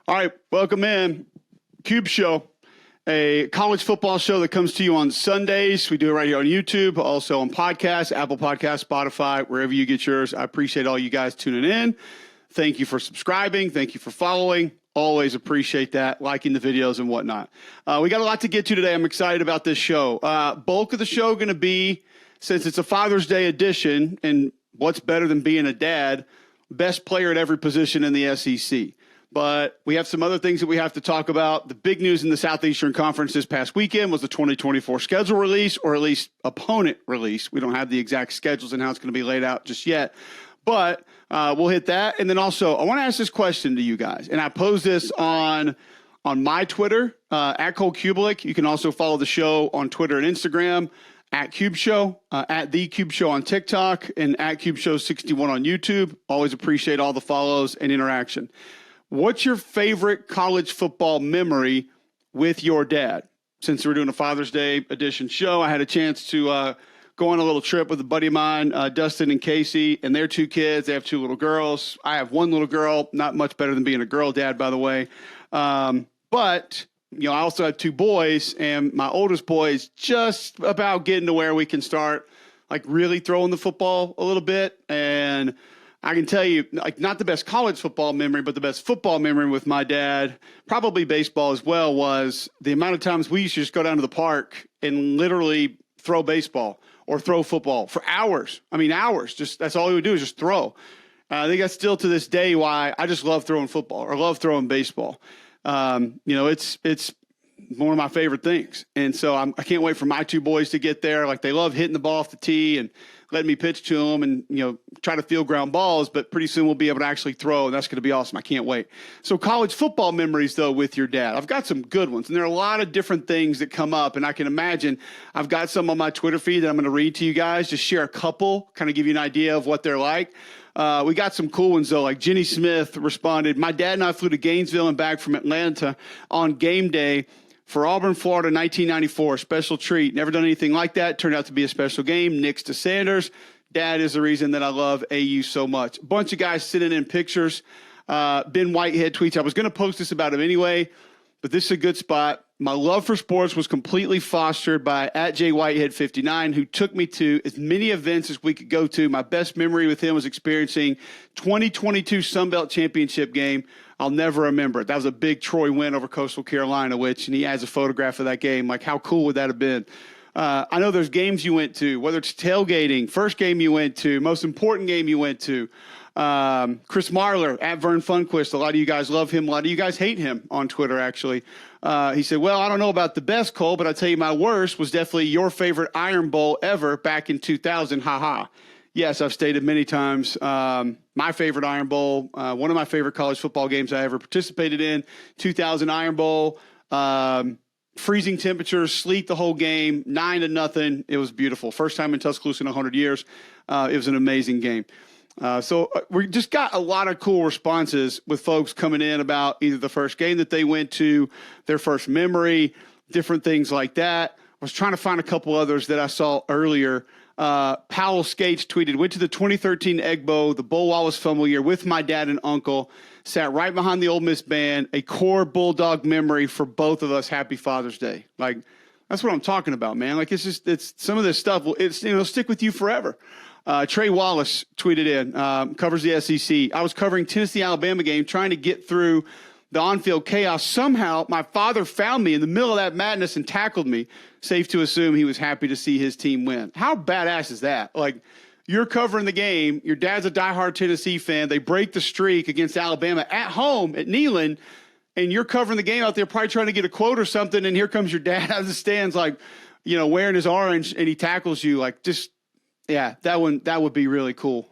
All right, welcome in. Cube Show, a college football show that comes to you on Sundays. We do it right here on YouTube, also on podcasts, Apple Podcasts, Spotify, wherever you get yours. I appreciate all you guys tuning in. Thank you for subscribing. Thank you for following. Always appreciate that, liking the videos and whatnot. We got a lot to get to today. I'm excited about this show. Bulk of the show going to be, since it's a Father's Day edition, and what's better than being a dad, best player at every position in the SEC. But we have some other things that we have to talk about. The big news in the Southeastern Conference this past weekend was the 2024 schedule release, or at least opponent release. We don't have the exact schedules and how it's going to be laid out just yet. But we'll hit that. And then also, I want to ask this question to you guys. And I posed this on my Twitter, at Cole Kubelik. You can also follow the show on Twitter and Instagram, at Cube Show, at The Cube Show on TikTok, and at Cube Show 61 on YouTube. Always appreciate all the follows and interaction. What's your favorite college football memory with your dad? Since we're doing a Father's Day edition show, I had a chance to go on a little trip with a buddy of mine, Dustin and Casey, and their two kids. They have two little girls. I have one little girl, not much better than being a girl dad, by the way. But, I also have two boys, and my oldest boy is just about getting to where we can start, really throwing the football a little bit. And I can tell you, not the best college football memory, but the best football memory with my dad, probably baseball as well, was the amount of times we used to just go down to the park and literally throw baseball or throw football for hours. Hours. Just that's all we would do is just throw. I think that's still to this day why I just love throwing football or love throwing baseball. It's one of my favorite things. And so I can't wait for my two boys to get there. They love hitting the ball off the tee and letting me pitch to them and, try to field ground balls, but pretty soon we'll be able to actually throw, and that's going to be awesome. I can't wait. So college football memories, though, with your dad. I've got some good ones, and there are a lot of different things that come up, and I can imagine I've got some on my Twitter feed that I'm going to read to you guys, just share a couple, kind of give you an idea of what they're like. We got some cool ones, though, like Jenny Smith responded, "My dad and I flew to Gainesville and back from Atlanta on game day for Auburn, Florida, 1994, special treat. Never done anything like that. Turned out to be a special game. Knicks to Sanders. Dad is the reason that I love AU so much." A bunch of guys sending in pictures. Ben Whitehead tweets, "I was going to post this about him anyway, but this is a good spot. My love for sports was completely fostered by @JWhitehead59, who took me to as many events as we could go to. My best memory with him was experiencing 2022 Sun Belt Championship game. I'll never remember it. That was a big Troy win over Coastal Carolina, and he has a photograph of that game. How cool would that have been? I know there's games you went to, whether it's tailgating, first game you went to, most important game you went to. Chris Marler at Vern Funquist. A lot of you guys love him. A lot of you guys hate him on Twitter, actually. He said, "Well, I don't know about the best, Cole, but I'll tell you my worst was definitely your favorite Iron Bowl ever back in 2000. Haha." Yes, I've stated many times. My favorite Iron Bowl, one of my favorite college football games I ever participated in, 2000 Iron Bowl. Freezing temperatures, sleet the whole game, 9-0. It was beautiful. First time in Tuscaloosa in 100 years. It was an amazing game. So we just got a lot of cool responses with folks coming in about either the first game that they went to, their first memory, different things like that. I was trying to find a couple others that I saw earlier. Powell Skates tweeted, "Went to the 2013 Egg Bowl, the Bo Wallace fumble year with my dad and uncle. Sat right behind the Ole Miss band. A core Bulldog memory for both of us. Happy Father's Day." That's what I'm talking about, man. It's some of this stuff. It's stick with you forever. Trey Wallace tweeted in, covers the SEC. "I was covering Tennessee-Alabama game, trying to get through the on-field chaos. Somehow, my father found me in the middle of that madness and tackled me. Safe to assume he was happy to see his team win." How badass is that? You're covering the game. Your dad's a diehard Tennessee fan. They break the streak against Alabama at home at Neyland, and you're covering the game out there, probably trying to get a quote or something, and here comes your dad out of the stands, wearing his orange, and he tackles you. That would be really cool.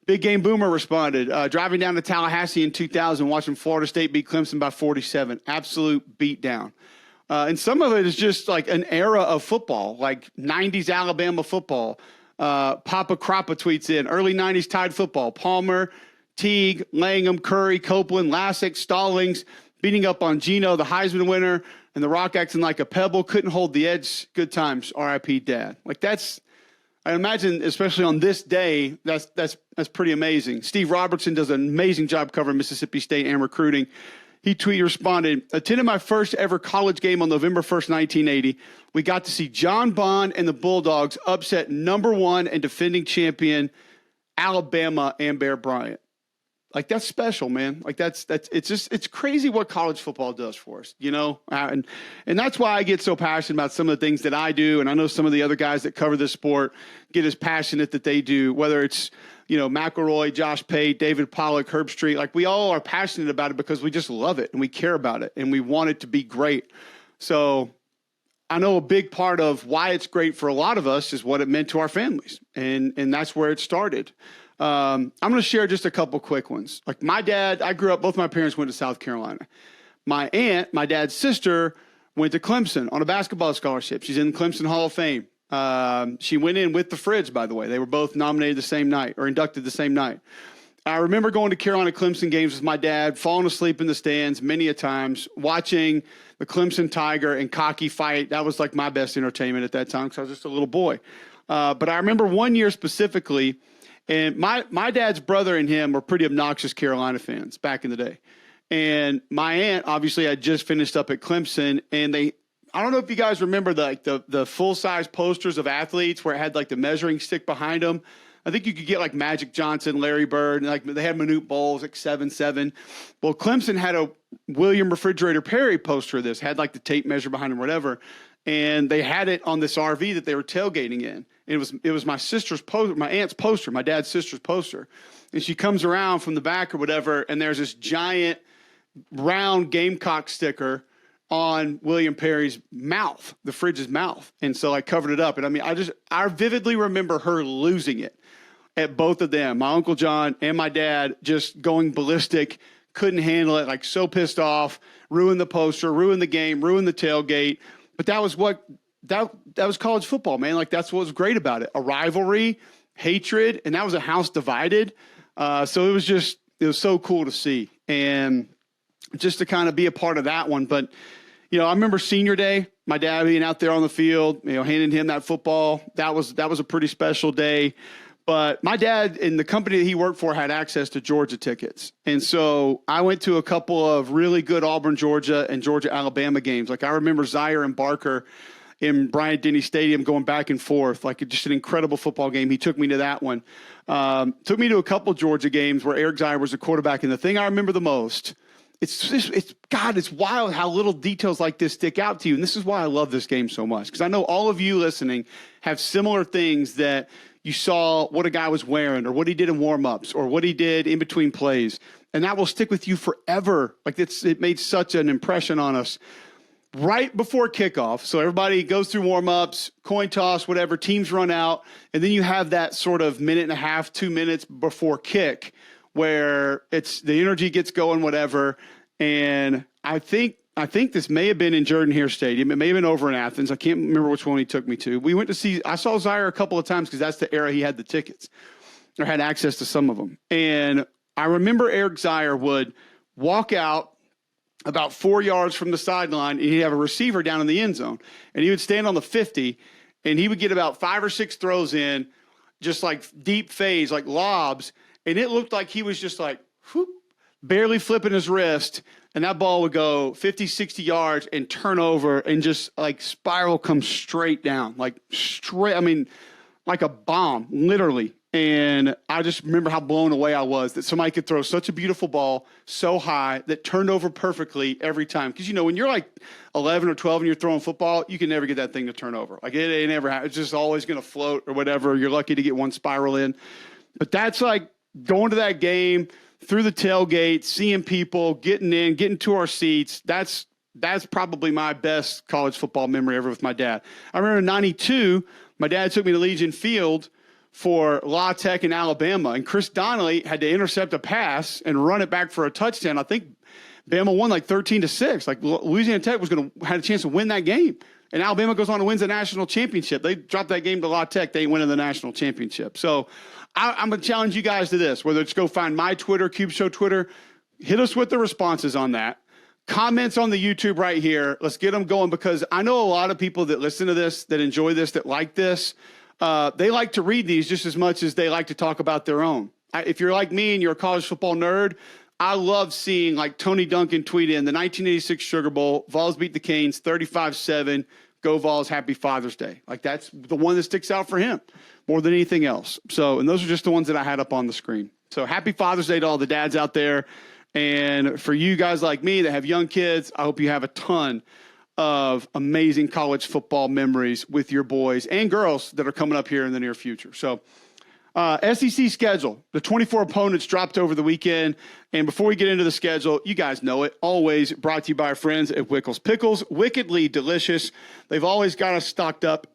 Big Game Boomer responded, "Driving down to Tallahassee in 2000, watching Florida State beat Clemson by 47. Absolute beatdown." And some of it is just an era of football, 90s Alabama football. Papa Croppa tweets in, "Early 90s Tide football. Palmer, Teague, Langham, Curry, Copeland, Lassick, Stallings, beating up on Geno, the Heisman winner, and the Rock acting like a pebble. Couldn't hold the edge. Good times. R.I.P. Dad." I imagine, especially on this day, that's pretty amazing. Steve Robertson does an amazing job covering Mississippi State and recruiting. He responded, attended my first ever college game on November 1st, 1980. We got to see John Bond and the Bulldogs upset #1 and defending champion Alabama and Bear Bryant. Like, that's special, man. Like, it's crazy what college football does for us, you know? And that's why I get so passionate about some of the things that I do. And I know some of the other guys that cover this sport get as passionate that they do, whether it's, you know, McElroy, Josh Pate, David Pollock, Herb Street. Like, we all are passionate about it because we just love it and we care about it and we want it to be great. So I know a big part of why it's great for a lot of us is what it meant to our families. And that's where it started. I'm going to share just a couple quick ones. Like, my dad, I grew up, both my parents went to South Carolina. My aunt, my dad's sister, went to Clemson on a basketball scholarship. She's in the Clemson Hall of Fame. She went in with the Fridge, by the way. They were both nominated the same night or inducted the same night. I remember going to Carolina Clemson games with my dad, falling asleep in the stands many a times, watching the Clemson Tiger and Cocky fight. That was like my best entertainment at that time because I was just a little boy. But I remember one year specifically, and my dad's brother and him were pretty obnoxious Carolina fans back in the day. And my aunt obviously had just finished up at Clemson, and I don't know if you guys remember the full-size posters of athletes where it had like the measuring stick behind them. I think you could get like Magic Johnson, Larry Bird, and like they had Manute Bowles, like 7'7". Well, Clemson had a William Refrigerator Perry poster of this, had like the tape measure behind him, whatever. And they had it on this RV that they were tailgating in. And it was my sister's poster, my aunt's poster, my dad's sister's poster. And she comes around from the back or whatever, and there's this giant round Gamecock sticker on William Perry's mouth, the Fridge's mouth. And so I covered it up. And I mean, I vividly remember her losing it at both of them, my Uncle John and my dad, just going ballistic, couldn't handle it, like so pissed off, ruined the poster, ruined the game, ruined the tailgate. But that was that was college football, man. Like, that's what was great about it. A rivalry, hatred, and that was a house divided. So it was so cool to see. And just to kind of be a part of that one. But, you know, I remember senior day, my dad being out there on the field, you know, handing him that football. That was a pretty special day. But my dad and the company that he worked for had access to Georgia tickets. And so I went to a couple of really good Auburn, Georgia and Georgia, Alabama games. Like, I remember Zaire and Barker in Bryant-Denny Stadium going back and forth, like just an incredible football game. He took me to that one. Took me to a couple Georgia games where Eric Zaire was the quarterback. And the thing I remember the most, it's wild how little details like this stick out to you. And this is why I love this game so much, because I know all of you listening have similar things that you saw what a guy was wearing or what he did in warm-ups or what he did in between plays. And that will stick with you forever. Like, it made such an impression on us. Right before kickoff, so everybody goes through warm-ups, coin toss, whatever, teams run out, and then you have that sort of minute and a half, 2 minutes before kick where it's the energy gets going, whatever. And I think this may have been in Jordan-Hare Stadium. It may have been over in Athens. I can't remember which one he took me to. We went to see – I saw Zaire a couple of times because that's the era he had the tickets or had access to some of them. And I remember Eric Zaire would walk out about 4 yards from the sideline, and he'd have a receiver down in the end zone. And he would stand on the 50, and he would get about 5 or 6 throws in, just like deep phase, like lobs. And it looked like he was just like, whoop, barely flipping his wrist, and that ball would go 50, 60 yards and turn over and just like spiral, come straight down, like a bomb, literally. And I just remember how blown away I was that somebody could throw such a beautiful ball so high that turned over perfectly every time. Because, you know, when you're like 11 or 12 and you're throwing football, you can never get that thing to turn over. Like, it never happens. It's just always going to float or whatever. You're lucky to get one spiral in. But that's like going to that game through the tailgate, seeing people, getting to our seats. That's probably my best college football memory ever with my dad. I remember in 92, my dad took me to Legion Field for La Tech in Alabama, and Chris Donnelly had to intercept a pass and run it back for a touchdown. I think Bama won like 13-6. Like, Louisiana Tech had a chance to win that game, and Alabama goes on to win the national championship. They dropped that game to La Tech. They ain't winning the national championship. So I'm going to challenge you guys to this, whether it's go find my Twitter, Cube Show Twitter, hit us with the responses on that. Comments on the YouTube right here. Let's get them going, because I know a lot of people that listen to this, that enjoy this, that like this. They like to read these just as much as they like to talk about their own. If you're like me and you're a college football nerd, I love seeing like Tony Duncan tweet in the 1986 Sugar Bowl, Vols beat the Canes 35-7. Go Vols, happy Father's Day. Like that's the one that sticks out for him more than anything else. So, and those are just the ones that I had up on the screen. So happy Father's Day to all the dads out there. And for you guys like me that have young kids, I hope you have a ton of amazing college football memories with your boys and girls that are coming up here in the near future. So SEC schedule, the 24 opponents dropped over the weekend. And before we get into the schedule, you guys know it, always brought to you by our friends at Wickles Pickles. Wickedly delicious. They've always got us stocked up,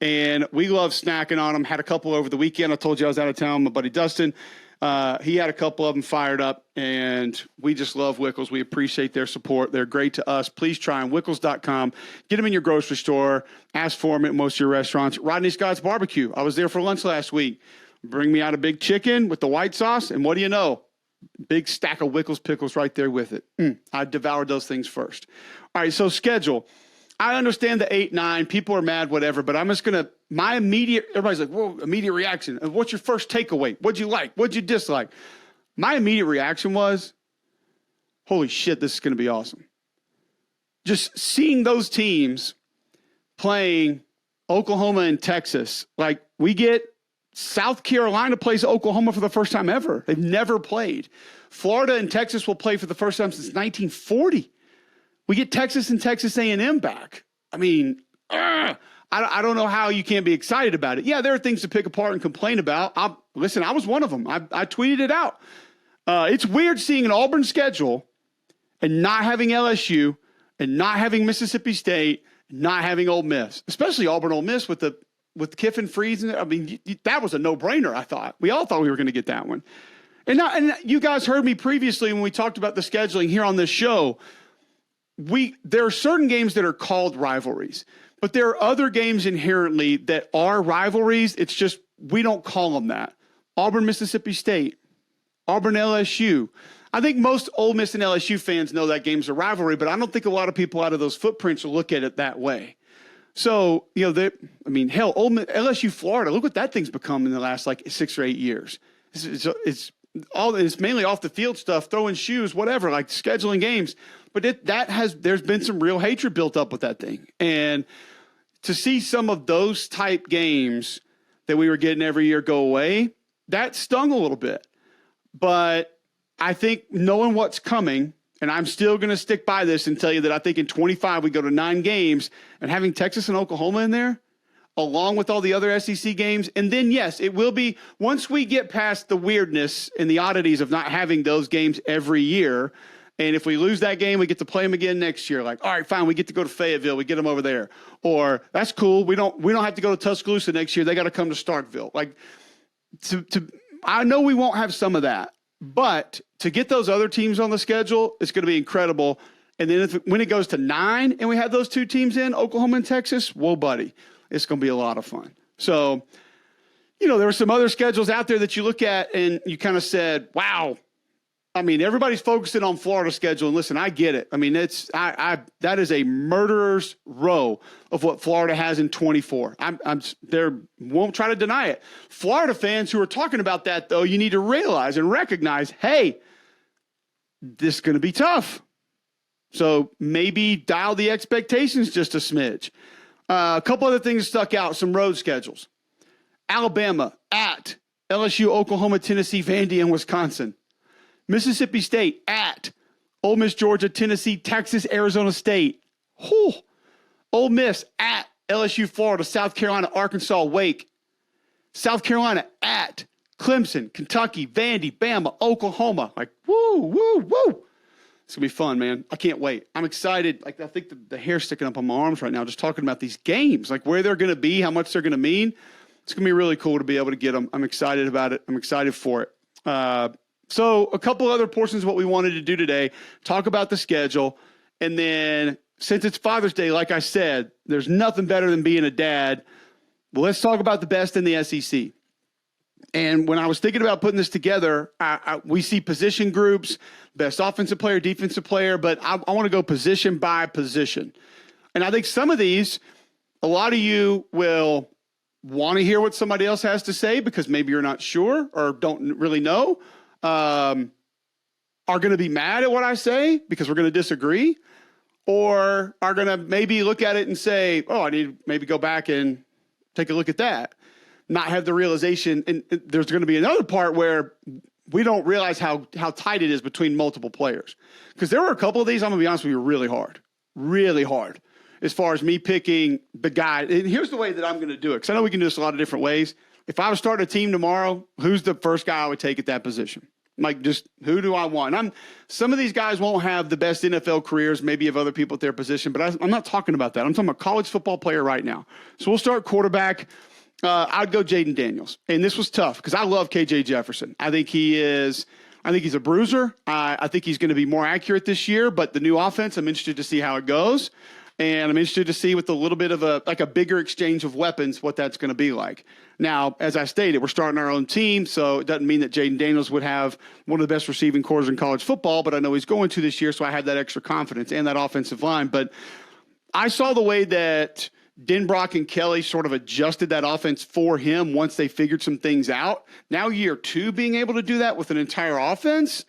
and we love snacking on them. Had a couple over the weekend. I told you I was out of town. My buddy Dustin, he had a couple of them fired up, and we just love Wickles. We appreciate their support. They're great to us. Please try them, wickles.com. Get them in your grocery store. Ask for them at most of your restaurants. Rodney Scott's Barbecue. I was there for lunch last week. Bring me out a big chicken with the white sauce, and what do you know? Big stack of Wickles pickles right there with it. I devoured those things first. All right, so schedule. I understand the 8-9. People are mad, whatever, but I'm just going to, everybody's like, whoa, immediate reaction. What's your first takeaway? What'd you like? What'd you dislike? My immediate reaction was, holy shit, this is going to be awesome. Just seeing those teams playing Oklahoma and Texas, like we get South Carolina plays Oklahoma for the first time ever. They've never played. Florida and Texas will play for the first time since 1940. We get Texas and Texas A&M back. I mean, I don't know how you can't be excited about it. Yeah, there are things to pick apart and complain about. Listen, I was one of them. I tweeted it out. It's weird seeing an Auburn schedule and not having LSU and not having Mississippi State, not having Ole Miss, especially Auburn-Ole Miss with Kiffin Freeze. I mean, that was a no-brainer, I thought. We all thought we were going to get that one. And you guys heard me previously when we talked about the scheduling here on this show. There are certain games that are called rivalries, but there are other games inherently that are rivalries. It's just we don't call them that. Auburn-Mississippi State, Auburn-LSU. I think most Ole Miss and LSU fans know that game's a rivalry, but I don't think a lot of people out of those footprints will look at it that way. So, hell, Ole Miss, LSU, Florida, look what that thing's become in the last, 6 or 8 years. It's mainly off the field stuff, throwing shoes, whatever, like scheduling games. But there's been some real hatred built up with that thing. And to see some of those type games that we were getting every year go away, that stung a little bit. But I think knowing what's coming, and I'm still going to stick by this and tell you that I think in 25 we go to 9 games, and having Texas and Oklahoma in there, along with all the other SEC games. And then, yes, it will be, once we get past the weirdness and the oddities of not having those games every year, and if we lose that game, we get to play them again next year. Like, all right, fine, we get to go to Fayetteville. We get them over there. Or that's cool. We don't have to go to Tuscaloosa next year. They got to come to Starkville. Like, I know we won't have some of that. But to get those other teams on the schedule, it's going to be incredible. And then when it goes to 9 and we have those 2 teams in, Oklahoma and Texas, whoa, buddy, it's going to be a lot of fun. So, there were some other schedules out there that you look at and you kind of said, wow. I mean, everybody's focusing on Florida's schedule. And listen, I get it. I mean, that is a murderer's row of what Florida has in 24. Won't try to deny it. Florida fans who are talking about that, though, you need to realize and recognize, hey, this is going to be tough. So maybe dial the expectations just a smidge. A couple other things stuck out, some road schedules. Alabama at LSU, Oklahoma, Tennessee, Vandy, and Wisconsin. Mississippi State at Ole Miss, Georgia, Tennessee, Texas, Arizona State. Whew. Ole Miss at LSU, Florida, South Carolina, Arkansas, Wake. South Carolina at Clemson, Kentucky, Vandy, Bama, Oklahoma. Like, woo, woo, woo. It's going to be fun, man. I can't wait. I'm excited. Like, I think the hair's sticking up on my arms right now just talking about these games, like where they're going to be, how much they're going to mean. It's going to be really cool to be able to get them. I'm excited about it. I'm excited for it. So a couple other portions of what we wanted to do today, talk about the schedule. And then since it's Father's Day, like I said, there's nothing better than being a dad. Well, let's talk about the best in the SEC. And when I was thinking about putting this together, we see position groups, best offensive player, defensive player, but I want to go position by position. And I think some of these, a lot of you will want to hear what somebody else has to say because maybe you're not sure or don't really know. are going to be mad at what I say because we're going to disagree, or are going to maybe look at it and say, oh, I need to maybe go back and take a look at that, not have the realization. And there's going to be another part where we don't realize how tight it is between multiple players. Because there were a couple of these, I'm going to be honest with you, really hard as far as me picking the guy. And here's the way that I'm going to do it, because I know we can do this a lot of different ways. If I was starting a team tomorrow, who's the first guy I would take at that position? Like, just who do I want? Some of these guys won't have the best NFL careers, maybe of other people at their position, but I'm not talking about that. I'm talking about college football player right now. So we'll start quarterback. I'd go Jaden Daniels. And this was tough because I love KJ Jefferson. I think he's a bruiser. I think he's going to be more accurate this year, but the new offense, I'm interested to see how it goes. And I'm interested to see with a little bit of a bigger exchange of weapons, what that's going to be like. Now, as I stated, we're starting our own team, so it doesn't mean that Jaden Daniels would have one of the best receiving corps in college football, but I know he's going to this year, so I have that extra confidence and that offensive line. But I saw the way that Denbrock and Kelly sort of adjusted that offense for him once they figured some things out. Now, year two, being able to do that with an entire offense,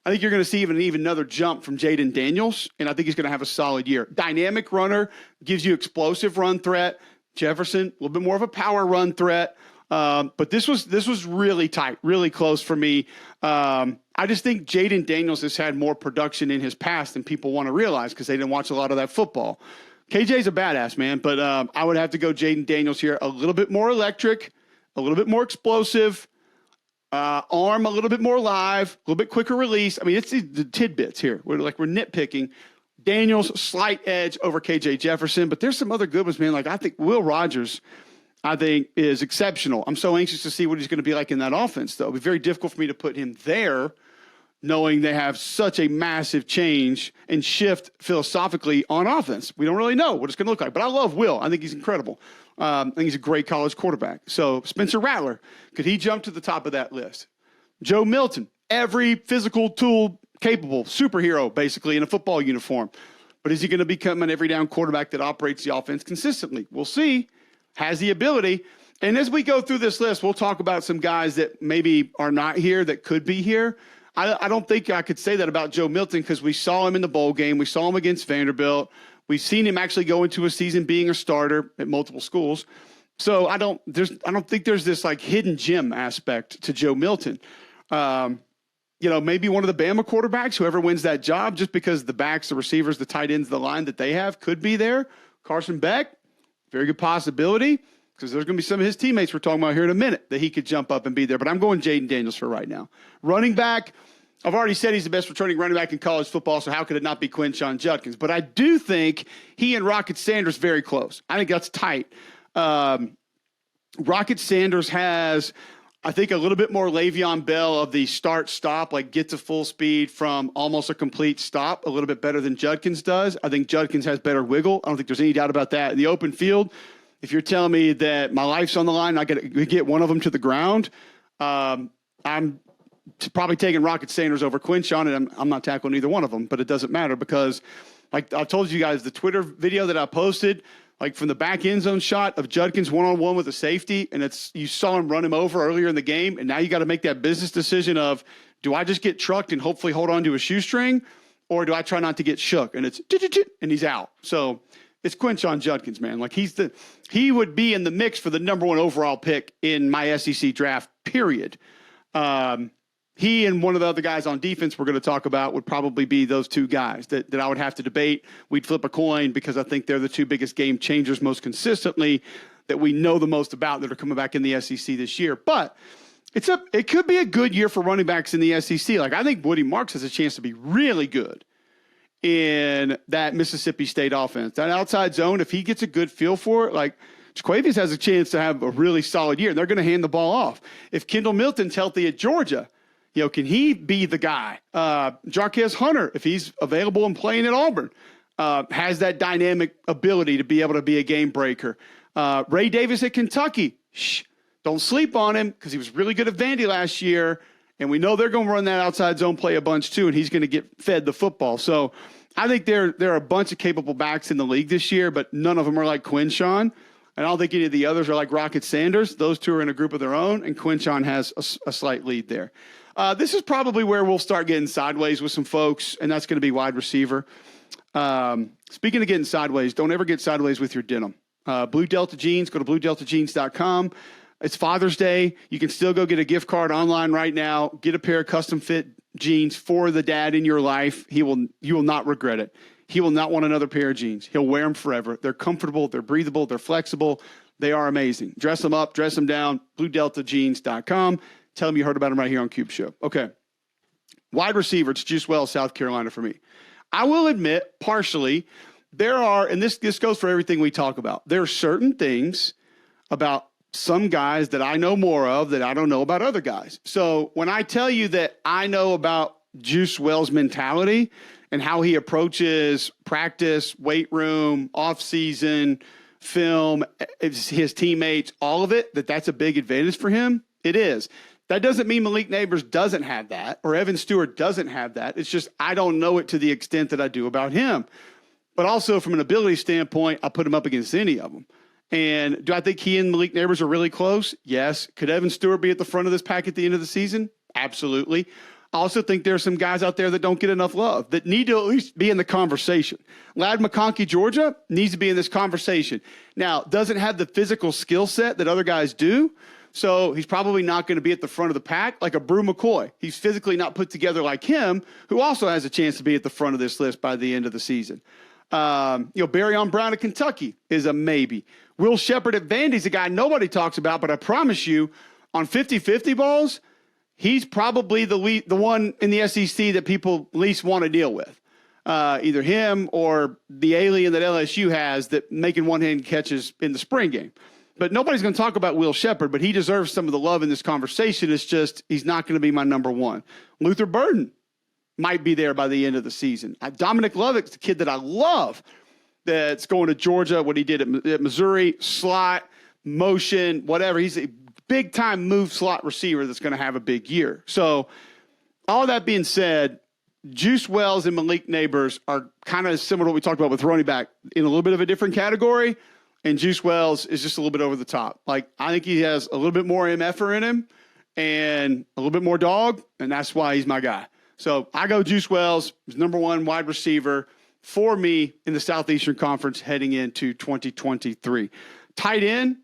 I think you're going to see even another jump from Jaden Daniels, and I think he's going to have a solid year. Dynamic runner, gives you explosive run threat. Jefferson, a little bit more of a power run threat. But this was really tight, really close for me. I just think Jaden Daniels has had more production in his past than people want to realize because they didn't watch a lot of that football. KJ's a badass, man, but I would have to go Jaden Daniels here. A little bit more electric, a little bit more explosive. Arm a little bit more live, a little bit quicker release. I mean, it's the tidbits here. We're nitpicking. Daniels, slight edge over KJ Jefferson, but there's some other good ones, man. Like, I think Will Rogers, is exceptional. I'm so anxious to see what he's going to be like in that offense, though. It'll be very difficult for me to put him there, knowing they have such a massive change and shift philosophically on offense. We don't really know what it's going to look like, but I love Will. I think he's incredible. I think he's a great college quarterback. So Spencer Rattler, could he jump to the top of that list? Joe Milton, every physical tool capable, superhero basically in a football uniform. But is he going to become an every down quarterback that operates the offense consistently? We'll see. Has the ability. And as we go through this list, we'll talk about some guys that maybe are not here that could be here. I don't think I could say that about Joe Milton because we saw him in the bowl game. We saw him against Vanderbilt. We've seen him actually go into a season being a starter at multiple schools. So I don't think there's this like hidden gem aspect to Joe Milton. Maybe one of the Bama quarterbacks, whoever wins that job, just because the backs, the receivers, the tight ends, the line that they have could be there. Carson Beck, very good possibility because there's going to be some of his teammates we're talking about here in a minute that he could jump up and be there. But I'm going Jaden Daniels for right now. Running back, I've already said he's the best returning running back in college football, so how could it not be Quinshon Judkins? But I do think he and Rocket Sanders very close. I think that's tight. Rocket Sanders has, I think, a little bit more Le'Veon Bell of the start-stop, like get to full speed from almost a complete stop, a little bit better than Judkins does. I think Judkins has better wiggle. I don't think there's any doubt about that. In the open field, if you're telling me that my life's on the line, I got to get one of them to the ground, I'm probably taking Rocket Sanders over Quinshon, and I'm not tackling either one of them, but it doesn't matter because, like I told you guys, the Twitter video that I posted, like from the back end zone shot of Judkins one-on-one with a safety, and you saw him run him over earlier in the game, and now you got to make that business decision of, do I just get trucked and hopefully hold on to a shoestring, or do I try not to get shook? And it's and he's out. So it's Quinshon Judkins, man. Like he would be in the mix for the number one overall pick in my SEC draft, period. He and one of the other guys on defense we're going to talk about would probably be those two guys that I would have to debate. We'd flip a coin because I think they're the two biggest game changers most consistently that we know the most about that are coming back in the SEC this year. But it could be a good year for running backs in the SEC. Like, I think Woody Marks has a chance to be really good in that Mississippi State offense. That outside zone, if he gets a good feel for it, like Jaquavius has a chance to have a really solid year. They're going to hand the ball off. If Kendall Milton's healthy at Georgia, can he be the guy? Jarquez Hunter, if he's available and playing at Auburn, has that dynamic ability to be able to be a game breaker. Ray Davis at Kentucky, don't sleep on him because he was really good at Vandy last year, and we know they're going to run that outside zone play a bunch too, and he's going to get fed the football. So I think there are a bunch of capable backs in the league this year, but none of them are like Quinshon. And I don't think any of the others are like Rocket Sanders. Those two are in a group of their own, and Quinshon has a slight lead there. This is probably where we'll start getting sideways with some folks, and that's going to be wide receiver. Speaking of getting sideways, don't ever get sideways with your denim. Blue Delta Jeans, go to bluedeltajeans.com. It's Father's Day. You can still go get a gift card online right now. Get a pair of custom fit jeans for the dad in your life. You will not regret it. He will not want another pair of jeans. He'll wear them forever. They're comfortable. They're breathable. They're flexible. They are amazing. Dress them up. Dress them down. BlueDeltaJeans.com. Tell them you heard about them right here on Cube Show. Okay. Wide receiver. It's Juice Wells, South Carolina for me. I will admit, partially, there are, and this goes for everything we talk about, there are certain things about some guys that I know more of that I don't know about other guys. So when I tell you that I know about Juice Wells' mentality and how he approaches practice, weight room, off-season, film, his teammates, all of it, that's a big advantage for him, it is. That doesn't mean Malik Neighbors doesn't have that or Evan Stewart doesn't have that. It's just I don't know it to the extent that I do about him. But also from an ability standpoint, I'll put him up against any of them. And do I think he and Malik Neighbors are really close? Yes. Could Evan Stewart be at the front of this pack at the end of the season? Absolutely. I also think there are some guys out there that don't get enough love that need to at least be in the conversation. Ladd McConkey, Georgia, needs to be in this conversation. Now, doesn't have the physical skill set that other guys do, so he's probably not going to be at the front of the pack like a Brew McCoy. He's physically not put together like him, who also has a chance to be at the front of this list by the end of the season. Barryon Brown of Kentucky is a maybe. Will Shepard at Vandy's a guy nobody talks about, but I promise you, on 50-50 balls, he's probably the one in the SEC that people least want to deal with. Either him or the alien that LSU has that making one-hand catches in the spring game. But nobody's going to talk about Will Shepard, but he deserves some of the love in this conversation. It's just he's not going to be my number one. Luther Burden might be there by the end of the season. Dominic Lovett's the kid that I love that's going to Georgia, what he did at Missouri, slot, motion, whatever. He's a big-time move slot receiver that's going to have a big year. So all that being said, Juice Wells and Malik Neighbors are kind of similar to what we talked about with running back in a little bit of a different category. And Juice Wells is just a little bit over the top. Like, I think he has a little bit more MFer in him and a little bit more dog, and that's why he's my guy. So I go Juice Wells, who's number one wide receiver for me in the Southeastern Conference heading into 2023. Tight end,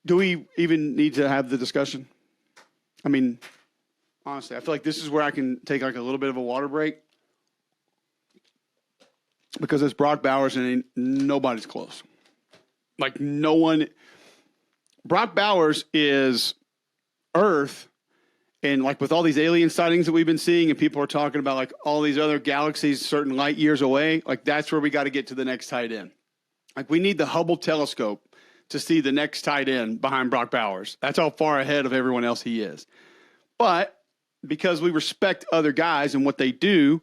do we even need to have the discussion? I mean, honestly, I feel like this is where I can take like a little bit of a water break. Because it's Brock Bowers and nobody's close. Like no one. Brock Bowers is Earth. And like with all these alien sightings that we've been seeing and people are talking about like all these other galaxies certain light years away, like that's where we got to get to the next tight end. Like we need the Hubble telescope to see the next tight end behind Brock Bowers. That's how far ahead of everyone else he is. But because we respect other guys and what they do,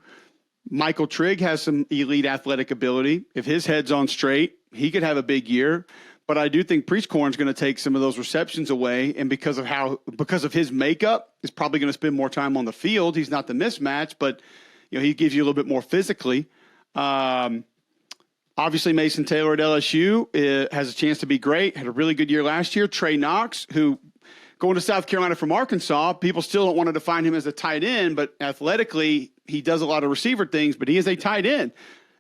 Michael Trigg has some elite athletic ability. If his head's on straight, he could have a big year. But I do think Priestcorn's going to take some of those receptions away, and because of his makeup, he's probably going to spend more time on the field. He's not the mismatch, but he gives you a little bit more physically. Obviously, Mason Taylor at LSU has a chance to be great. Had a really good year last year. Trey Knox, who going to South Carolina from Arkansas, people still don't want to define him as a tight end, but athletically, he does a lot of receiver things, but he is a tight end,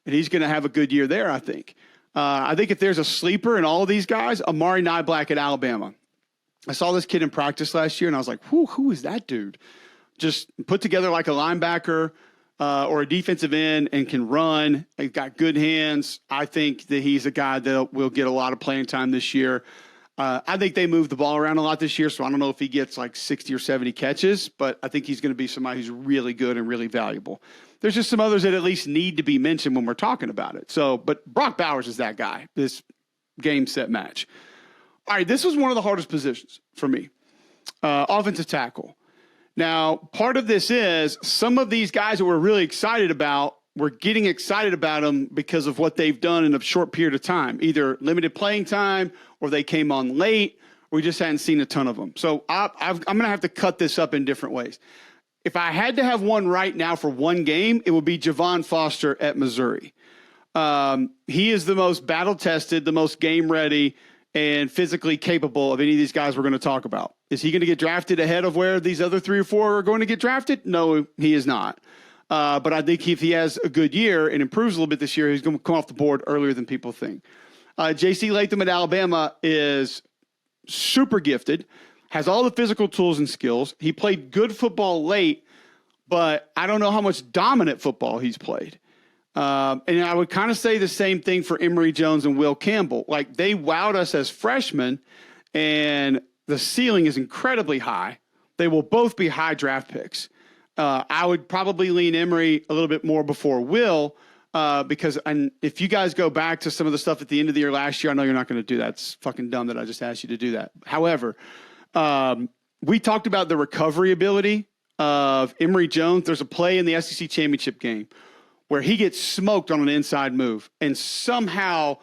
and he's going to have a good year there, I think. I think if there's a sleeper in all of these guys, Amari Niblack at Alabama. I saw this kid in practice last year, and I was like, who is that dude? Just put together like a linebacker or a defensive end and can run. He's got good hands. I think that he's a guy that will get a lot of playing time this year. I think they move the ball around a lot this year, so I don't know if he gets like 60 or 70 catches, but I think he's going to be somebody who's really good and really valuable. There's just some others that at least need to be mentioned when we're talking about it. So, but Brock Bowers is that guy, this game, set, match. All right, this was one of the hardest positions for me, offensive tackle. Now, part of this is some of these guys that we're really excited about, we're getting excited about them because of what they've done in a short period of time, either limited playing time or they came on late, or we just hadn't seen a ton of them. So I'm going to have to cut this up in different ways. If I had to have one right now for one game, it would be Javon Foster at Missouri. He is the most battle-tested, the most game-ready, and physically capable of any of these guys we're going to talk about. Is he going to get drafted ahead of where these other 3 or 4 are going to get drafted? No, he is not. But I think if he has a good year and improves a little bit this year, he's going to come off the board earlier than people think. J.C. Latham at Alabama is super gifted, has all the physical tools and skills. He played good football late, but I don't know how much dominant football he's played. And I would kind of say the same thing for Emory Jones and Will Campbell. Like, they wowed us as freshmen, and the ceiling is incredibly high. They will both be high draft picks. I would probably lean Emory a little bit more before Will, because if you guys go back to some of the stuff at the end of the year last year, I know you're not going to do that. It's fucking dumb that I just asked you to do that. However, we talked about the recovery ability of Emory Jones. There's a play in the SEC championship game where he gets smoked on an inside move and somehow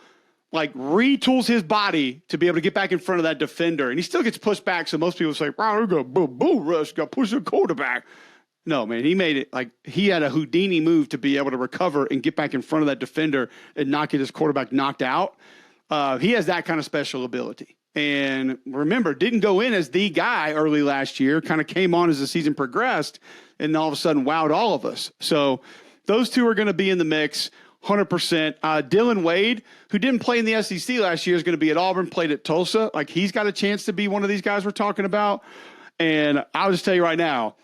like retools his body to be able to get back in front of that defender. And he still gets pushed back. So most people say, wow, we got bull rush, got pushed the quarterback. No, man, he made it like he had a Houdini move to be able to recover and get back in front of that defender and not get his quarterback knocked out. He has that kind of special ability. And remember, didn't go in as the guy early last year, kind of came on as the season progressed, and all of a sudden wowed all of us. So those two are going to be in the mix 100%. Dylan Wade, who didn't play in the SEC last year, is going to be at Auburn, played at Tulsa. Like, he's got a chance to be one of these guys we're talking about. And I'll just tell you right now,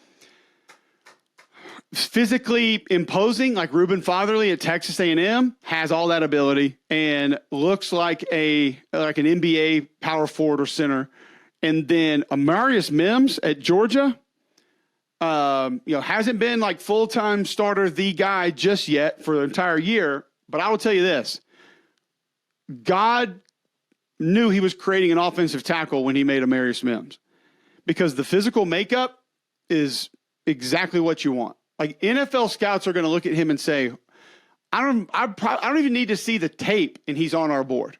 physically imposing, like Reuben Fatherly at Texas A&M, has all that ability and looks like an NBA power forward or center. And then Amarius Mims at Georgia, hasn't been like full-time starter, the guy just yet for the entire year. But I will tell you this, God knew he was creating an offensive tackle when he made Amarius Mims, because the physical makeup is exactly what you want. Like, NFL scouts are going to look at him and say, I don't even need to see the tape and he's on our board.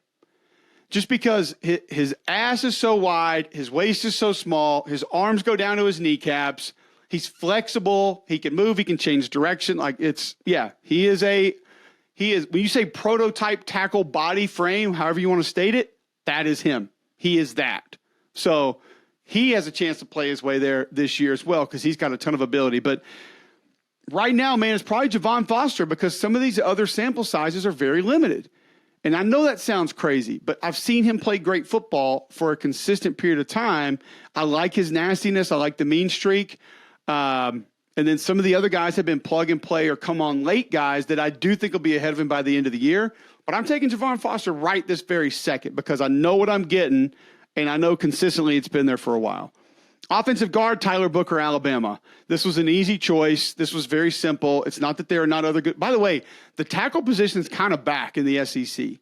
Just because his ass is so wide, his waist is so small, his arms go down to his kneecaps, he's flexible, he can move, he can change direction. Like, he is, when you say prototype tackle body frame, however you want to state it, that is him. He is that. So he has a chance to play his way there this year as well, because he's got a ton of ability. But right now, man, it's probably Javon Foster, because some of these other sample sizes are very limited. And I know that sounds crazy, but I've seen him play great football for a consistent period of time. I like his nastiness. I like the mean streak. And then some of the other guys have been plug and play or come on late guys that I do think will be ahead of him by the end of the year. But I'm taking Javon Foster right this very second, because I know what I'm getting, and I know consistently it's been there for a while. Offensive guard, Tyler Booker, Alabama. This was an easy choice. This was very simple. It's not that there are not other good. By the way, the tackle position is kind of back in the SEC,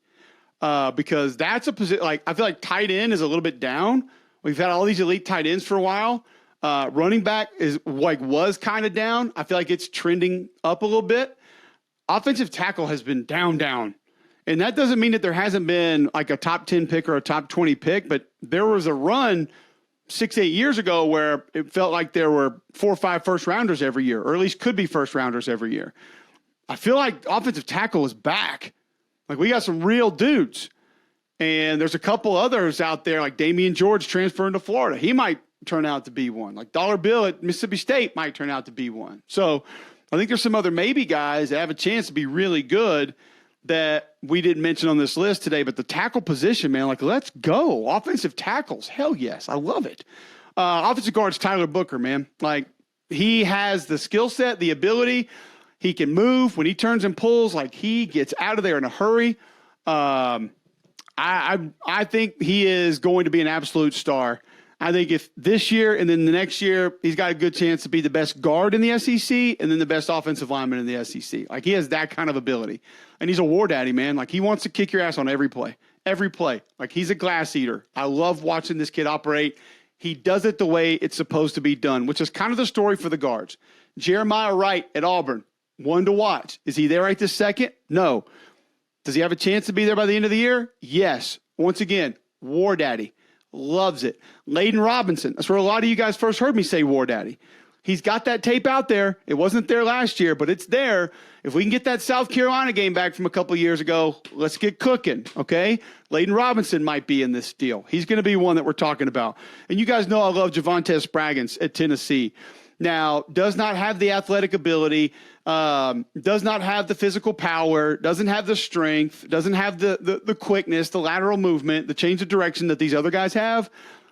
because that's a position. Like, I feel like tight end is a little bit down. We've had all these elite tight ends for a while. Running back was kind of down. I feel like it's trending up a little bit. Offensive tackle has been down. And that doesn't mean that there hasn't been like a top 10 pick or a top 20 pick, but there was a run 6-8 years ago where it felt like there were 4 or 5 first rounders every year, or at least could be first rounders every year. I feel like offensive tackle is back. Like, we got some real dudes, and there's a couple others out there, like Damian George transferring to Florida. He might turn out to be one. Like Dollar Bill at Mississippi State might turn out to be one. So I think there's some other maybe guys that have a chance to be really good that we didn't mention on this list today, but the tackle position, man, like, let's go. Offensive tackles. Hell yes. I love it. Offensive guards, Tyler Booker, man. Like, he has the skill set, the ability. He can move. When he turns and pulls, like, he gets out of there in a hurry. I think he is going to be an absolute star. I think if this year and then the next year, he's got a good chance to be the best guard in the SEC and then the best offensive lineman in the SEC. Like, he has that kind of ability. And he's a war daddy, man. Like, he wants to kick your ass on every play. Every play. Like, he's a glass eater. I love watching this kid operate. He does it the way it's supposed to be done, which is kind of the story for the guards. Jeremiah Wright at Auburn, one to watch. Is he there right this second? No. Does he have a chance to be there by the end of the year? Yes. Once again, war daddy. Loves it. Layden Robinson. That's where a lot of you guys first heard me say war daddy. He's got that tape out there. It wasn't there last year, but it's there. If we can get that South Carolina game back from a couple years ago, let's get cooking, okay? Layden Robinson might be in this deal. He's going to be one that we're talking about. And you guys know I love Javonte Spraggins at Tennessee. Now, does not have the athletic ability, does not have the physical power, doesn't have the strength, doesn't have the quickness, the lateral movement, the change of direction that these other guys have,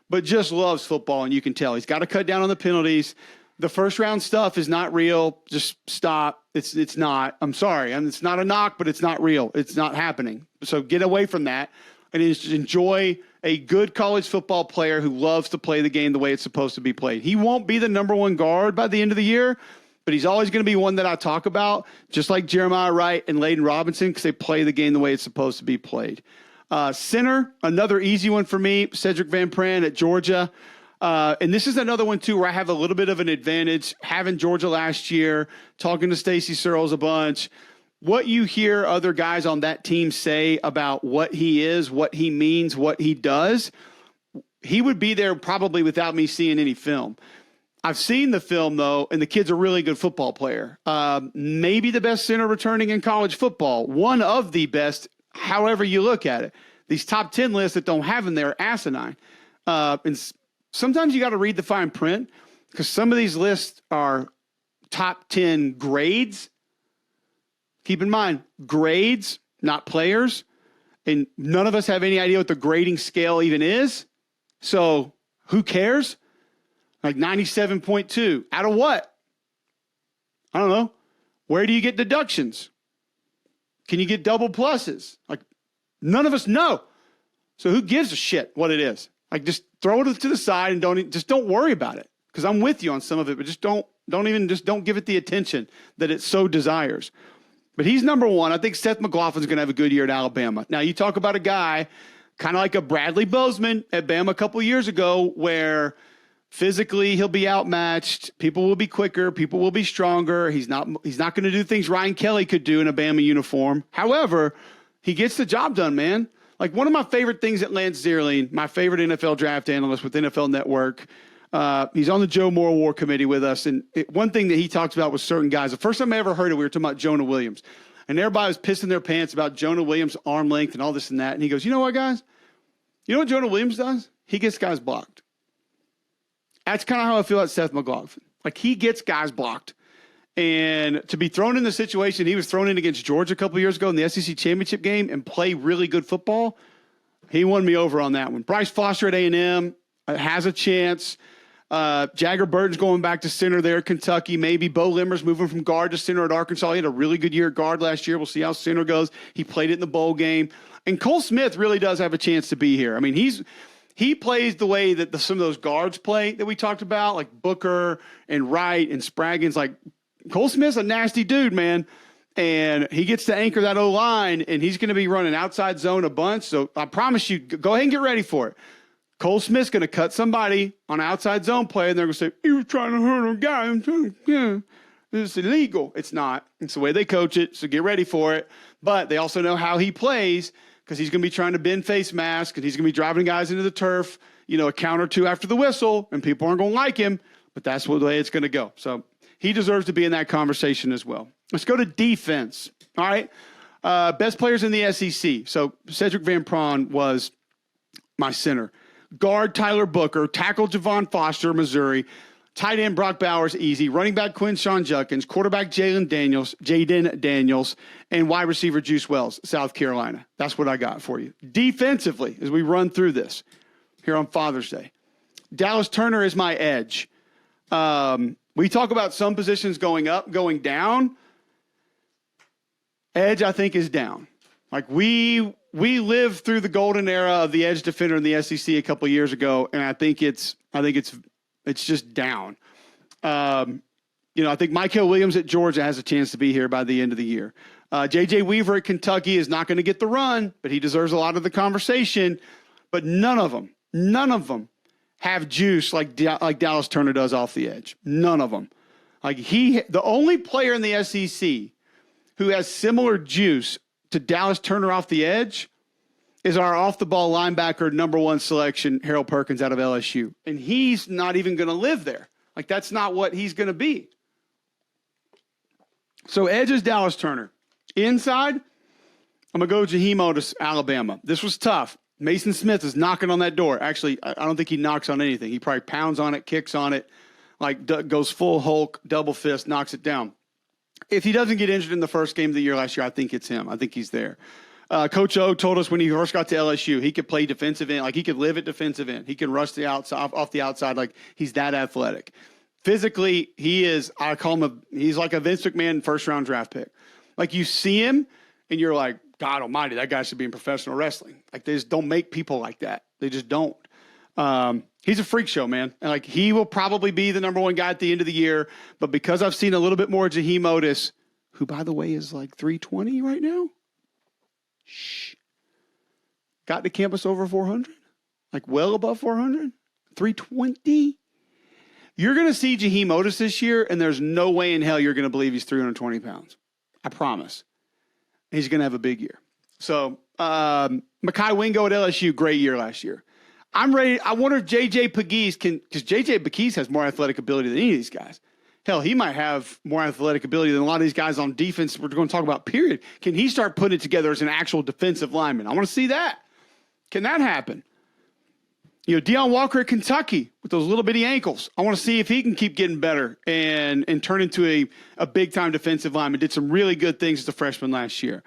but just loves football, and you can tell. He's got to cut down on the penalties. The first round stuff is not real. Just stop. It's not. I'm sorry. And it's not a knock, but it's not real. It's not happening. So get away from that and just enjoy a good college football player who loves to play the game the way it's supposed to be played. He won't be the number one guard by the end of the year, but he's always going to be one that I talk about, just like Jeremiah Wright and Layden Robinson, because they play the game the way it's supposed to be played. Center, another easy one for me, Cedric Van Pran at Georgia. And this is another one, too, where I have a little bit of an advantage, having Georgia last year, talking to Stacey Searles a bunch. What you hear other guys on that team say about what he is, what he means, what he does, he would be there probably without me seeing any film. I've seen the film, though, and the kid's a really good football player. Maybe the best center returning in college football. One of the best, however you look at it. These top 10 lists that don't have him there are asinine. And sometimes you got to read the fine print because some of these lists are top 10 grades. Keep in mind, grades, not players. And none of us have any idea what the grading scale even is. So who cares? Like 97.2. Out of what? I don't know. Where do you get deductions? Can you get double pluses? Like, none of us know. So who gives a shit what it is? Like, just throw it to the side and don't worry about it. Because I'm with you on some of it, but just don't give it the attention that it so desires. But he's number one. I think Seth McLaughlin's going to have a good year at Alabama. Now, you talk about a guy kind of like a Bradley Bozeman at Bama a couple years ago where physically he'll be outmatched. People will be quicker. People will be stronger. He's not going to do things Ryan Kelly could do in a Bama uniform. However, he gets the job done, man. Like one of my favorite things at Lance Zierlein, my favorite NFL draft analyst with NFL Network, he's on the Joe Moore War Committee with us. And one thing that he talks about with certain guys, the first time I ever heard it, we were talking about Jonah Williams. And everybody was pissing their pants about Jonah Williams' arm length and all this and that. And he goes, you know what, guys? You know what Jonah Williams does? He gets guys blocked. That's kind of how I feel about Seth McLaughlin. Like, he gets guys blocked. And to be thrown in the situation he was thrown in against Georgia a couple of years ago in the SEC championship game and play really good football, he won me over on that one. Bryce Foster at A&M has a chance. Jagger Burton's going back to center there at Kentucky. Maybe Bo Limmer's moving from guard to center at Arkansas. He had a really good year at guard last year. We'll see how center goes. He played it in the bowl game. And Cole Smith really does have a chance to be here. I mean, he plays the way that some of those guards play that we talked about, like Booker and Wright and Spraggins. Like, Cole Smith's a nasty dude, man. And he gets to anchor that O-line, and he's going to be running outside zone a bunch. So I promise you, go ahead and get ready for it. Cole Smith's going to cut somebody on an outside zone play, and they're going to say, he was trying to hurt a guy. Yeah, it's illegal. It's not. It's the way they coach it, so get ready for it. But they also know how he plays because he's going to be trying to bend face mask, and he's going to be driving guys into the turf, a count or two after the whistle, and people aren't going to like him. But that's the way it's going to go. So he deserves to be in that conversation as well. Let's go to defense. All right. Best players in the SEC. So Cedric Van Pran was my center. Guard Tyler Booker, tackle Javon Foster, Missouri, tight end Brock Bowers, easy, running back Quinshon Judkins, quarterback Jaden Daniels, and wide receiver Juice Wells, South Carolina. That's what I got for you. Defensively, as we run through this here on Father's Day, Dallas Turner is my edge. We talk about some positions going up, going down. Edge, I think, is down. Like we lived through the golden era of the edge defender in the SEC a couple of years ago, and I think it's just down. I think Mykel Williams at Georgia has a chance to be here by the end of the year. J.J. Weaver at Kentucky is not going to get the run, but he deserves a lot of the conversation. But none of them have juice like Dallas Turner does off the edge. None of them. The only player in the SEC who has similar juice to Dallas Turner off the edge is our off-the-ball linebacker, number one selection, Harold Perkins out of LSU. And he's not even going to live there. Like, that's not what he's going to be. So edge is Dallas Turner. Inside, I'm going to go Jaheim Otis, Alabama. This was tough. Mason Smith is knocking on that door. Actually, I don't think he knocks on anything. He probably pounds on it, kicks on it, like goes full Hulk, double fist, knocks it down. If he doesn't get injured in the first game of the year last year, I think it's him. I think he's there. Coach O told us when he first got to LSU, he could play defensive end. Like, he could live at defensive end. He can rush the outside, off the outside. Like, he's that athletic. Physically, he is, I call him he's like a Vince McMahon first-round draft pick. Like, you see him, and you're like, God almighty, that guy should be in professional wrestling. Like, they just don't make people like that. They just don't. He's a freak show, man. And, like, he will probably be the number one guy at the end of the year. But because I've seen a little bit more of Jaheim Otis, who, by the way, is like 320 right now. Shh. Got to campus over 400? Like, well above 400? 320? You're going to see Jaheim Otis this year, and there's no way in hell you're going to believe he's 320 pounds. I promise. He's going to have a big year. So, Mekhi Wingo at LSU, great year last year. I'm ready. I wonder if J.J. Pegues can, because J.J. Pegues has more athletic ability than any of these guys. Hell, he might have more athletic ability than a lot of these guys on defense we're going to talk about, period. Can he start putting it together as an actual defensive lineman? I want to see that. Can that happen? You know, Deion Walker at Kentucky with those little bitty ankles. I want to see if he can keep getting better and turn into a big-time defensive lineman. Did some really good things as a freshman last year.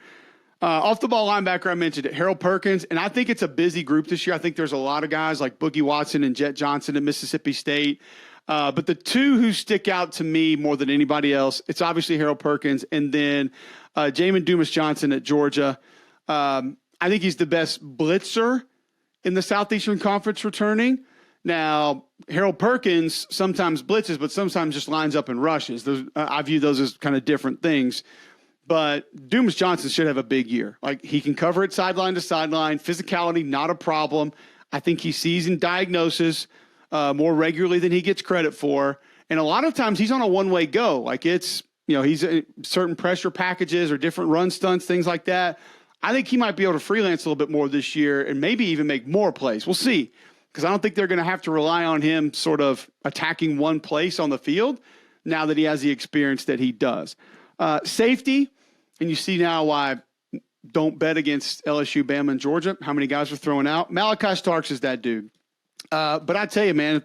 Off-the-ball linebacker, I mentioned it, Harold Perkins, and I think it's a busy group this year. I think there's a lot of guys like Boogie Watson and Jet Johnson at Mississippi State. But the two who stick out to me more than anybody else, it's obviously Harold Perkins and then Jamin Dumas-Johnson at Georgia. I think he's the best blitzer in the Southeastern Conference returning. Now, Harold Perkins sometimes blitzes, but sometimes just lines up and rushes. I view those as kind of different things. But Dumas-Johnson should have a big year. Like, he can cover it sideline to sideline. Physicality, not a problem. I think he sees and diagnoses more regularly than he gets credit for. And a lot of times he's on a one-way go. Like, it's, you know, he's certain pressure packages or different run stunts, things like that. I think he might be able to freelance a little bit more this year and maybe even make more plays. We'll see, because I don't think they're going to have to rely on him sort of attacking one place on the field now that he has the experience that he does. Safety, and you see now why don't bet against LSU, Bama, and Georgia, how many guys are throwing out. Malachi Starks is that dude. But I tell you, man,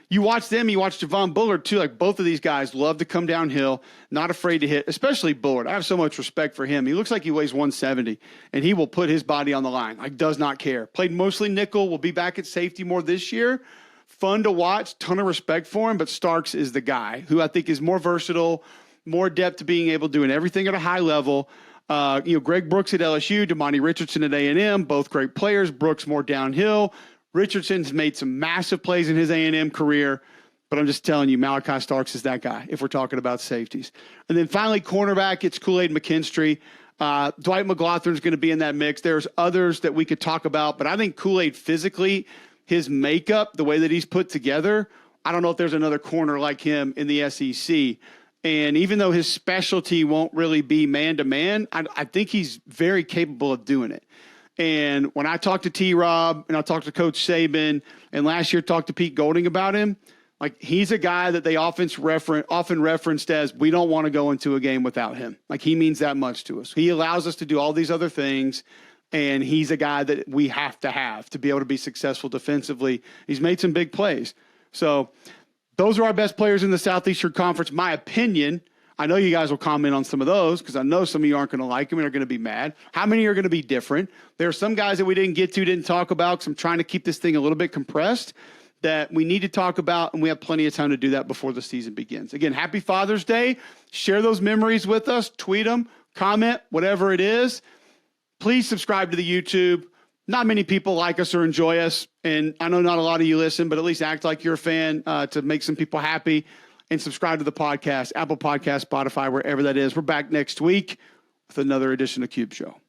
you watch them, you watch Javon Bullard too. Like, both of these guys love to come downhill, not afraid to hit, especially Bullard. I have so much respect for him. He looks like he weighs 170, and he will put his body on the line. Like, does not care. Played mostly nickel, will be back at safety more this year. Fun to watch, ton of respect for him, but Starks is the guy who I think is more versatile, more depth to being able to do everything at a high level. Greg Brooks at LSU, Damani Richardson at A&M, both great players. Brooks more downhill. Richardson's made some massive plays in his A&M career, but I'm just telling you, Malachi Starks is that guy if we're talking about safeties. And then finally, cornerback, it's Kool-Aid McKinstry. Dwight McLaughlin's going to be in that mix. There's others that we could talk about, but I think Kool-Aid physically, his makeup, the way that he's put together, I don't know if there's another corner like him in the SEC. And even though his specialty won't really be man-to-man, I think he's very capable of doing it. And when I talked to T-Rob and I talked to Coach Saban and last year talked to Pete Golding about him, like, he's a guy that they often referenced as, we don't want to go into a game without him. Like, he means that much to us. He allows us to do all these other things, and he's a guy that we have to be able to be successful defensively. He's made some big plays. So those are our best players in the Southeastern Conference, my opinion. I know you guys will comment on some of those because I know some of you aren't going to like them and are going to be mad. How many are going to be different? There are some guys that we didn't talk about because I'm trying to keep this thing a little bit compressed that we need to talk about, and we have plenty of time to do that before the season begins. Again, happy Father's Day. Share those memories with us. Tweet them, comment, whatever it is. Please subscribe to the YouTube. Not many people like us or enjoy us, and I know not a lot of you listen, but at least act like you're a fan to make some people happy. And subscribe to the podcast, Apple Podcast, Spotify, wherever that is. We're back next week with another edition of Cube Show.